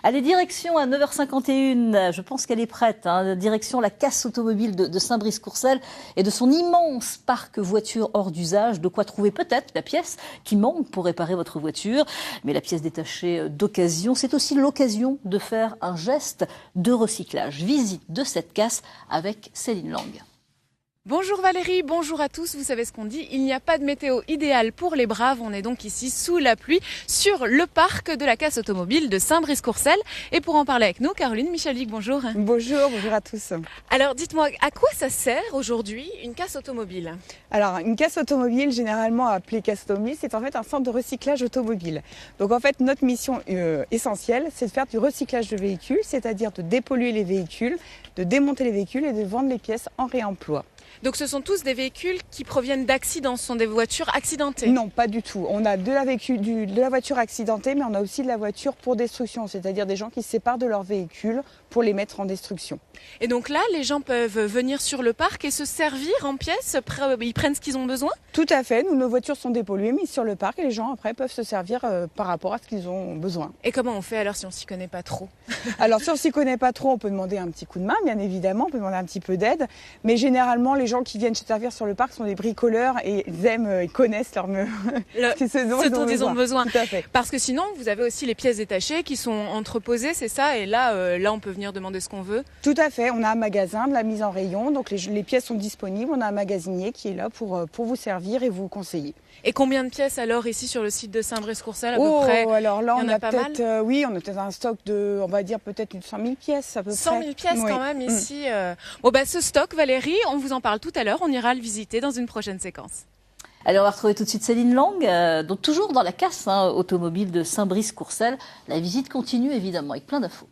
Allez, direction à 9h51, je pense qu'elle est prête, direction la casse automobile de Saint-Brice-Courcelles et de son immense parc voiture hors d'usage, de quoi trouver peut-être la pièce qui manque pour réparer votre voiture. Mais la pièce détachée d'occasion, c'est aussi l'occasion de faire un geste de recyclage. Visite de cette casse avec Céline Lang. Bonjour Valérie, bonjour à tous. Vous savez ce qu'on dit, il n'y a pas de météo idéale pour les braves. On est donc ici sous la pluie sur le parc de la casse automobile de Saint-Brice-Courcelles. Et pour en parler avec nous, Caroline Michalik, bonjour. Bonjour à tous. Alors dites-moi, à quoi ça sert aujourd'hui une casse automobile? Alors une casse automobile, généralement appelée casse automobile, c'est en fait un centre de recyclage automobile. Donc en fait notre mission essentielle, c'est de faire du recyclage de véhicules, c'est-à-dire de dépolluer les véhicules, de démonter les véhicules et de vendre les pièces en réemploi. Donc ce sont tous des véhicules qui proviennent d'accidents, ce sont des voitures accidentées? Non, pas du tout. On a de la voiture accidentée, mais on a aussi de la voiture pour destruction, c'est-à-dire des gens qui se séparent de leur véhicule pour les mettre en destruction. Et donc là, les gens peuvent venir sur le parc et se servir en pièces, ils prennent ce qu'ils ont besoin? Tout à fait, nos voitures sont dépolluées, mises sur le parc et les gens après peuvent se servir par rapport à ce qu'ils ont besoin. Et comment on fait alors si on s'y connaît pas trop? Alors si on s'y connaît pas trop, on peut demander un petit coup de main, bien évidemment, on peut demander un petit peu d'aide, mais généralement les gens qui viennent se servir sur le parc sont des bricoleurs et ils connaissent ce dont ils ont besoin. Tout à fait. Parce que sinon, vous avez aussi les pièces détachées qui sont entreposées, c'est ça? Et là, on peut venir demander ce qu'on veut? Tout à fait. On a un magasin de la mise en rayon, donc les pièces sont disponibles. On a un magasinier qui est là pour vous servir et vous conseiller. Et combien de pièces alors ici sur le site de Saint-Brice-Courcelles à peu près? Alors là, on a peut-être, on a peut-être un stock de, on va dire peut-être 100 000 pièces à peu près. 100 000 pièces quand même ici. Ce stock, Valérie, on vous en parle tout à l'heure. On ira le visiter dans une prochaine séquence. Allez, on va retrouver tout de suite Céline Lang, donc toujours dans la casse automobile de Saint-Brice-Courcelles. La visite continue évidemment avec plein d'infos.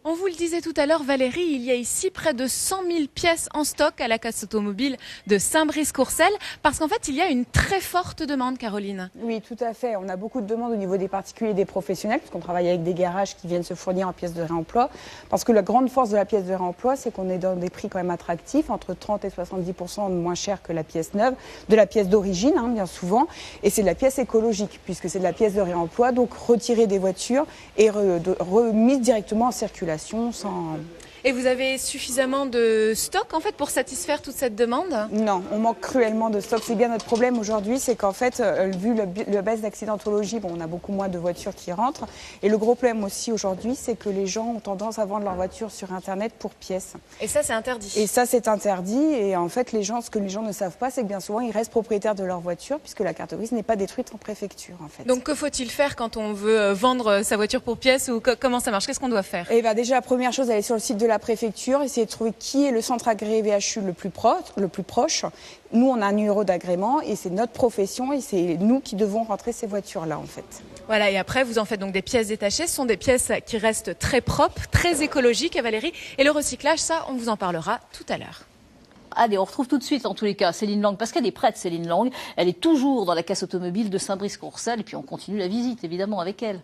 On vous le disait tout à l'heure, Valérie, il y a ici près de 100 000 pièces en stock à la casse automobile de Saint-Brice-Courcelles, parce qu'en fait, il y a une très forte demande, Caroline. Oui, tout à fait. On a beaucoup de demandes au niveau des particuliers et des professionnels, puisqu'on travaille avec des garages qui viennent se fournir en pièces de réemploi. Parce que la grande force de la pièce de réemploi, c'est qu'on est dans des prix quand même attractifs, entre 30 et 70% moins cher que la pièce neuve, de la pièce d'origine, bien souvent. Et c'est de la pièce écologique, puisque c'est de la pièce de réemploi, donc retirée des voitures et remise directement en circulation. Et vous avez suffisamment de stock en fait pour satisfaire toute cette demande? Non, on manque cruellement de stock. C'est bien notre problème aujourd'hui, c'est qu'en fait, vu la baisse d'accidentologie, on a beaucoup moins de voitures qui rentrent. Et le gros problème aussi aujourd'hui, c'est que les gens ont tendance à vendre leur voiture sur Internet pour pièces. Et ça, c'est interdit. Et ça, c'est interdit. Et en fait, ce que les gens ne savent pas, c'est que bien souvent, ils restent propriétaires de leur voiture, puisque la carte grise n'est pas détruite en préfecture, en fait. Donc, que faut-il faire quand on veut vendre sa voiture pour pièces ou comment ça marche? Qu'est-ce qu'on doit faire? Eh bien, déjà, la première chose, aller sur le site de la préfecture, essayer de trouver qui est le centre agréé VHU le plus proche. Nous, on a un numéro d'agrément et c'est notre profession et c'est nous qui devons rentrer ces voitures-là, en fait. Voilà, et après, vous en faites donc des pièces détachées. Ce sont des pièces qui restent très propres, très écologiques, Valérie. Et le recyclage, ça, on vous en parlera tout à l'heure. Allez, on retrouve tout de suite, en tous les cas, Céline Lang, parce qu'elle est prête, Céline Lang. Elle est toujours dans la casse automobile de Saint-Brice-Courcelles et puis on continue la visite, évidemment, avec elle.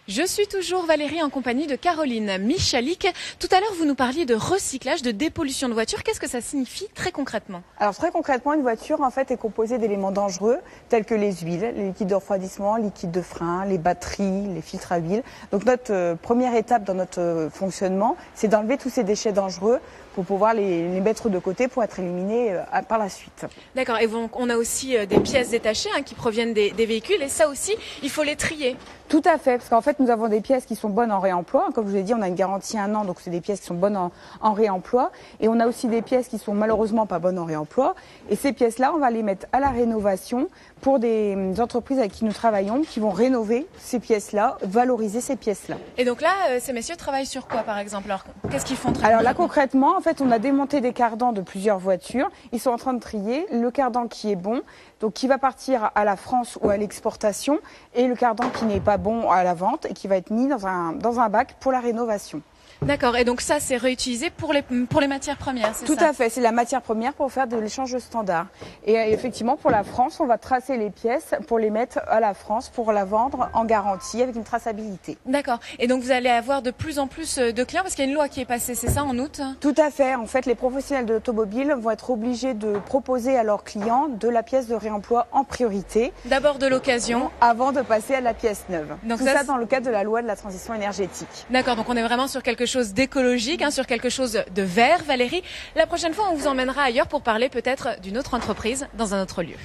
Je suis toujours Valérie en compagnie de Caroline Michalik. Tout à l'heure, vous nous parliez de recyclage, de dépollution de voitures. Qu'est-ce que ça signifie très concrètement? Alors très concrètement, une voiture en fait est composée d'éléments dangereux tels que les huiles, les liquides de refroidissement, les liquides de frein, les batteries, les filtres à huile. Donc notre première étape dans notre fonctionnement, c'est d'enlever tous ces déchets dangereux pour pouvoir les mettre de côté pour être éliminés par la suite. D'accord, et donc on a aussi des pièces détachées qui proviennent des véhicules et ça aussi, il faut les trier. Tout à fait, parce qu'en fait nous avons des pièces qui sont bonnes en réemploi. Comme je vous l'ai dit, on a une garantie 1 an, donc c'est des pièces qui sont bonnes en réemploi. Et on a aussi des pièces qui sont malheureusement pas bonnes en réemploi. Et ces pièces-là, on va les mettre à la rénovation pour des entreprises avec qui nous travaillons, qui vont rénover ces pièces-là, valoriser ces pièces-là. Et donc là, ces messieurs travaillent sur quoi par exemple? Alors, qu'est-ce qu'ils font? Alors là concrètement, en fait, on a démonté des cardans de plusieurs voitures. Ils sont en train de trier le cardan qui est bon, donc qui va partir à la France ou à l'exportation, et le cardan qui n'est pas bon à la vente et qui va être mis dans un bac pour la rénovation. D'accord, et donc ça c'est réutilisé pour les matières premières, c'est ça? Tout à fait, c'est la matière première pour faire de l'échange standard. Et effectivement, pour la France, on va tracer les pièces pour les mettre à la France, pour la vendre en garantie avec une traçabilité. D'accord, et donc vous allez avoir de plus en plus de clients parce qu'il y a une loi qui est passée, c'est ça, en août? Tout à fait, en fait, les professionnels de l'automobile vont être obligés de proposer à leurs clients de la pièce de réemploi en priorité. D'abord de l'occasion. Avant de passer à la pièce neuve. Donc tout ça dans le cadre de la loi de la transition énergétique. D'accord, donc on est vraiment sur quelque chose d'écologique, sur quelque chose de vert. Valérie, la prochaine fois, on vous emmènera ailleurs pour parler peut-être d'une autre entreprise dans un autre lieu.